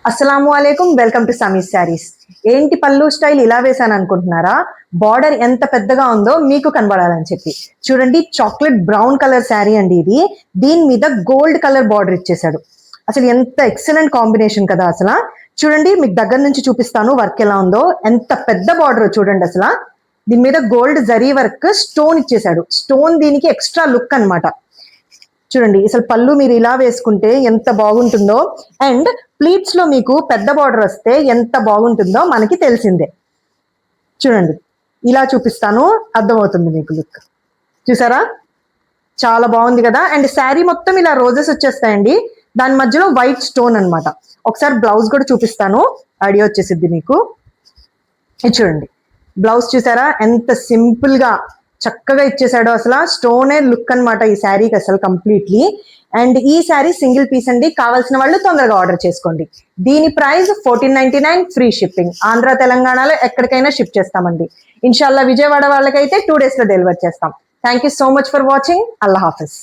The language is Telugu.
అస్సలాము అలైకుం, వెల్కమ్ టు సమీస్ శారీస్. ఏంటి పళ్ళు స్టైల్ ఇలా వేసాను అనుకుంటున్నారా? బార్డర్ ఎంత పెద్దగా ఉందో మీకు కనబడాలని చెప్పి. చూడండి, చాక్లెట్ బ్రౌన్ కలర్ శారీ అండి ఇది. దీని మీద గోల్డ్ కలర్ బార్డర్ ఇచ్చేసాడు. అసలు ఎంత ఎక్సలెంట్ కాంబినేషన్ కదా అసలు. చూడండి, మీకు దగ్గర నుంచి చూపిస్తాను వర్క్ ఎలా ఉందో. ఎంత పెద్ద బార్డర్ చూడండి అసలు. దీని మీద గోల్డ్ జరీ వర్క్ స్టోన్ ఇచ్చేసాడు. స్టోన్ దీనికి ఎక్స్ట్రా లుక్ అన్నమాట. చూడండి, అసలు పళ్ళు మీరు ఇలా వేసుకుంటే ఎంత బాగుంటుందో. అండ్ ప్లీట్స్ లో మీకు పెద్ద బార్డర్ వస్తే ఎంత బాగుంటుందో మనకి తెలిసిందే. చూడండి, ఇలా చూపిస్తాను, అర్థమవుతుంది మీకు లుక్. చూసారా, చాలా బాగుంది కదా. అండ్ శారీ మొత్తం ఇలా రోజెస్ వచ్చేస్తాయండి. దాని మధ్యలో వైట్ స్టోన్ అన్నమాట. ఒకసారి బ్లౌజ్ కూడా చూపిస్తాను, ఐడియా వచ్చేసిద్ది మీకు. ఇది చూడండి, బ్లౌజ్ చూసారా ఎంత సింపుల్ గా చక్కగా ఇచ్చేసాడు. అసలు స్టోనే లుక్ అన్నమాట ఈ శారీకి అసలు కంప్లీట్లీ. అండ్ ఈ శారీ సింగిల్ పీస్ అండి. కావాల్సిన వాళ్ళు తొందరగా ఆర్డర్ చేసుకోండి. దీని ప్రైస్ 1499, ఫ్రీ షిప్పింగ్. ఆంధ్ర తెలంగాణలో ఎక్కడికైనా షిప్ చేస్తామండి. ఇన్షాల్లా విజయవాడ వాళ్ళకైతే 2 days లో డెలివర్ చేస్తాం. Thank you so much for watching. Allah Hafiz.